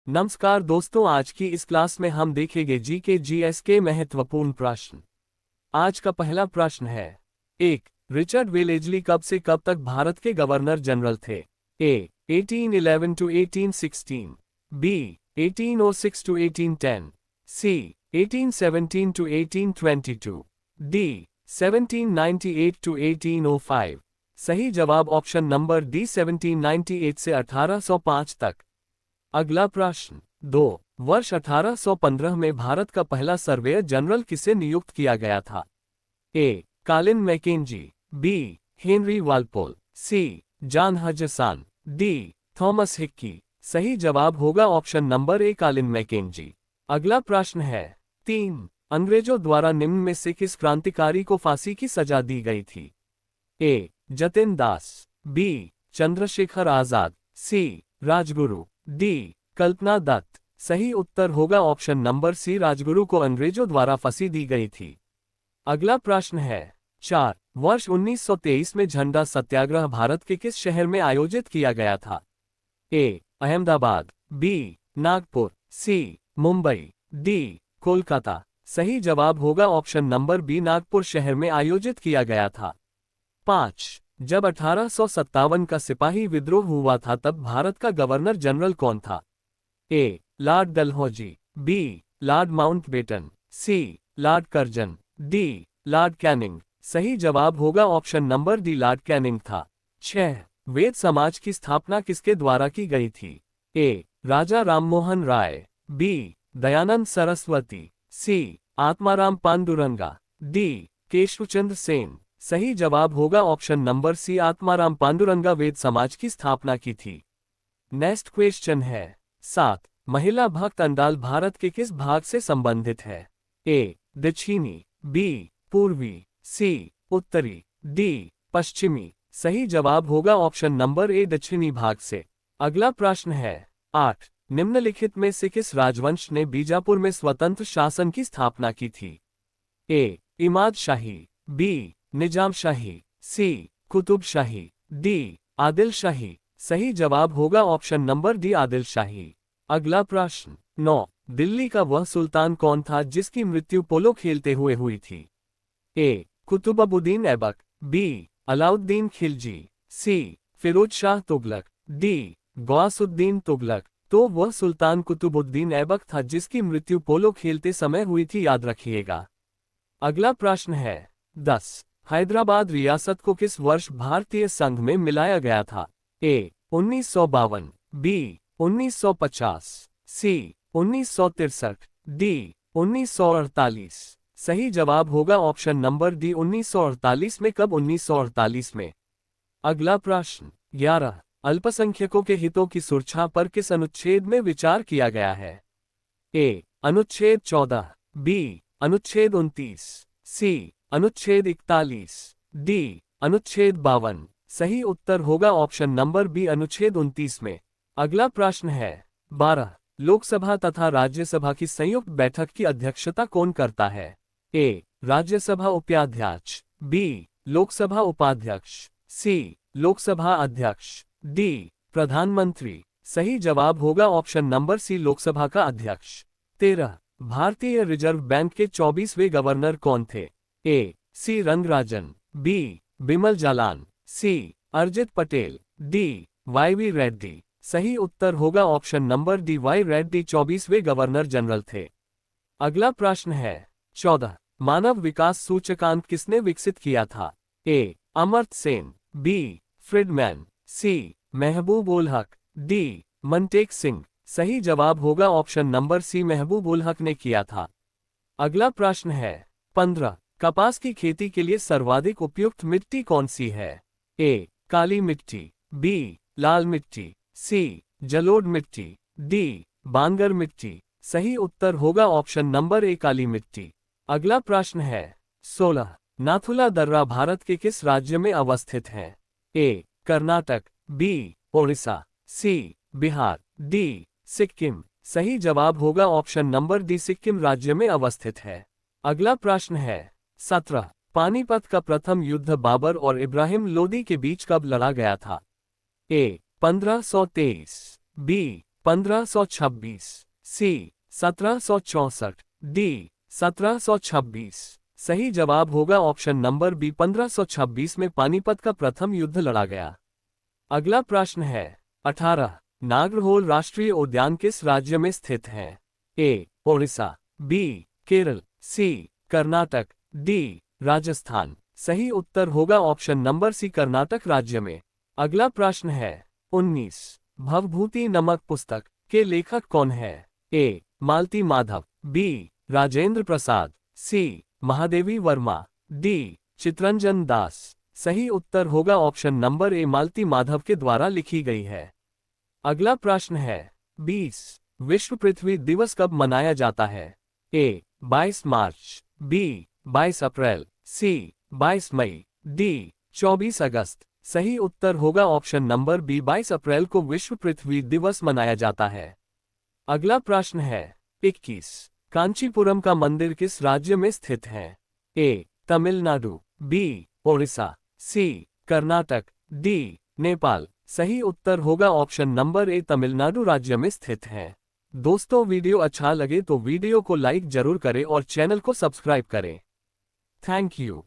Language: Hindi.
नमस्कार दोस्तों, आज की इस क्लास में हम देखेंगे जीएस के महत्वपूर्ण प्रश्न। आज का पहला प्रश्न है। 1. रिचर्ड वेलेजली कब से कब तक भारत के गवर्नर जनरल थे? A. 1811 to 1816, B. 1806 to 1810, C. 1817 to 1822, D. 1798 to 1805। सही जवाब ऑप्शन नंबर डी 1798 से 1805 तक। अगला प्रश्न 2. वर्ष 1815 में भारत का पहला सर्वेयर जनरल किसे नियुक्त किया गया था? A. Colin Mackenzie, B. Henry Walpole, C. John Hodgson, D. Thomas Hickey. सही जवाब होगा option number A Colin McKenzie. अगला प्रश्न है। 3. अंग्रेजों द्वारा निम्न में से किस क्रांतिकारी को फांसी की सजा दी गई थी? ए. जतिन दास, बी. चंद्रशेखर आजाद, सी. राजगुरु, डी. कल्पना दत्त। सही उत्तर होगा ऑप्शन नंबर सी, राजगुरु को अंग्रेजों द्वारा फांसी दी गई थी। अगला प्रश्न है। 4. वर्ष 1923 में झंडा सत्याग्रह भारत के किस शहर में आयोजित किया गया था? ए. अहमदाबाद, बी. नागपुर, सी. मुंबई, डी. कोलकाता। सही जवाब होगा ऑप्शन नंबर बी, नागपुर शहर में आयोजित किया गया था। 5. जब 1857 का सिपाही विद्रोह हुआ था तब भारत का गवर्नर जनरल कौन था? A. Lord Dalhousie, B. Lord Mountbatten, C. Lord Curzon, D. Lord Canning. सही जवाब होगा option number D, Lord Canning था। 6. वेद समाज की स्थापना किसके द्वारा की गई थी? A. Raja Rammohan Roy, B. Dayanand Saraswati, C. Atmaram Pandurang, D. Keshavchandra Sen. सही जवाब होगा option number C, Atmaram Pandurang Veda Samaj की स्थापना की थी। नेक्स्ट क्वेश्चन है। 7. महिला भक्त अंडाल भारत के किस भाग से संबंधित है? ए. दक्षिणी, बी. पूर्वी, सी. उत्तरी, डी. पश्चिमी। सही जवाब होगा ऑप्शन नंबर ए, दक्षिणी भाग से। अगला प्रश्न है। 8. निम्नलिखित में से किस राजवंश ने बीजापुर में स्वतंत्र शासन की स्थापना की थी? ए. इमाद शाही, बी. निजाम शाही, सी. कुतुब शाही, डी. आदिल शाही। सही जवाब होगा ऑप्शन नंबर डी, आदिल शाही। अगला प्रश्न। 9. दिल्ली का वह सुल्तान कौन था जिसकी मृत्यु पोलो खेलते हुए हुई थी? ए. कुतुबुद्दीन ऐबक, बी. अलाउद्दीन खिलजी, सी. फिरोज शाह तुगलक, डी. गौसुद्दीन तुगलक। तो वह सुल्तान कुतुबुद्दीन ऐबक था जिसकी मृत्यु पोलो खेलते समय हुई थी, याद रखिएगा। अगला प्रश्न है। 10. हैदराबाद रियासत को किस वर्ष भारतीय संघ में मिलाया गया था? ए. 1952, बी. 1950, सी. 1963, डी. 1948। सही जवाब होगा ऑप्शन नंबर डी, 1948 में। कब? 1948 में। अगला प्रश्न। 11. अल्पसंख्यकों के हितों की सुरक्षा पर किस अनुच्छेद में विचार किया गया है? ए. अनुच्छेद 14, बी. अनुच्छेद 29, सी. अनुच्छेद 41, डी. अनुच्छेद 52। सही उत्तर होगा ऑप्शन नंबर बी, अनुच्छेद 29 में। अगला प्रश्न है। 12. लोकसभा तथा राज्यसभा की संयुक्त बैठक की अध्यक्षता कौन करता है? ए. राज्यसभा उपाध्यक्ष, बी. लोकसभा उपाध्यक्ष, सी. लोकसभा अध्यक्ष, डी. प्रधानमंत्री। सही जवाब होगा ऑप्शन नंबर सी, लोकसभा का अध्यक्ष। 13. भारतीय रिजर्व बैंक के 24वें गवर्नर कौन थे? A. C. Rangarajan, B. Bimal Jalan, C. Urjit Patel, D. Y Reddy. सही उत्तर होगा option number D, Y Reddy 24वें गवर्नर जनरल थे। अगला प्रश्न है। 14. मानव विकास सूचकांक किसने विकसित किया था? ए. अमर्त्य सेन, बी. फ्रिडमैन, सी. महबूब उल हक, डी. मनटेक सिंह। सही जवाब होगा ऑप्शन नंबर सी, महबूब उल हक ने किया था। अगला प्रश्न है। 15. कपास की खेती के लिए सर्वाधिक उपयुक्त मिट्टी कौन सी है? ए. काली मिट्टी, बी. लाल मिट्टी, सी. जलोढ़ मिट्टी, डी. बांगर मिट्टी। सही उत्तर होगा ऑप्शन नंबर ए, काली मिट्टी। अगला प्रश्न है। 16. नाथुला दर्रा भारत के किस राज्य में अवस्थित है? ए. कर्नाटक, बी. ओडिशा, सी. बिहार, डी. सिक्किम। सही जवाब होगा ऑप्शन नंबर डी, सिक्किम राज्य में अवस्थित है। अगला प्रश्न है। 17. पानीपत का प्रथम युद्ध बाबर और इब्राहिम लोदी के बीच कब लड़ा गया था? ए. 1523, बी. 1526, सी 1764, डी 1726। सही जवाब होगा ऑप्शन नंबर बी 1526 में पानीपत का प्रथम युद्ध लड़ा गया। अगला प्रश्न है 18। नागरहोल राष्ट्रीय उद्यान किस राज्य में स्थित है? ए ओडिशा, बी केरल, सी कर्नाटक, डी राजस्थान। सही उत्तर होगा ऑप्शन नंबर सी कर्नाटक राज्य में। अगला प्रश्न है 19। भवभूति नमक पुस्तक के लेखक कौन है? ए मालती माधव, बी राजेंद्र प्रसाद, सी महादेवी वर्मा, डी चितरंजन दास। सही उत्तर होगा ऑप्शन नंबर ए मालती माधव के द्वारा लिखी गई है। अगला प्रश्न है 20। विश्व पृथ्वी दिवस कब मनाया जाता है? ए 22 मार्च, बी 22 अप्रैल, सी 22 मई, डी 24 अगस्त। सही उत्तर होगा ऑप्शन नंबर बी 22 अप्रैल को विश्व पृथ्वी दिवस मनाया जाता है। अगला प्रश्न है 21। कांचीपुरम का मंदिर किस राज्य में स्थित है? ए तमिलनाडु, बी ओडिशा, सी कर्नाटक, डी नेपाल। सही उत्तर होगा ऑप्शन नंबर ए तमिलनाडु राज्य में स्थित है। दोस्तों वीडियो अच्छा लगे तो वीडियो को लाइक जरूर करें और चैनल को सब्सक्राइब करें। Thank you.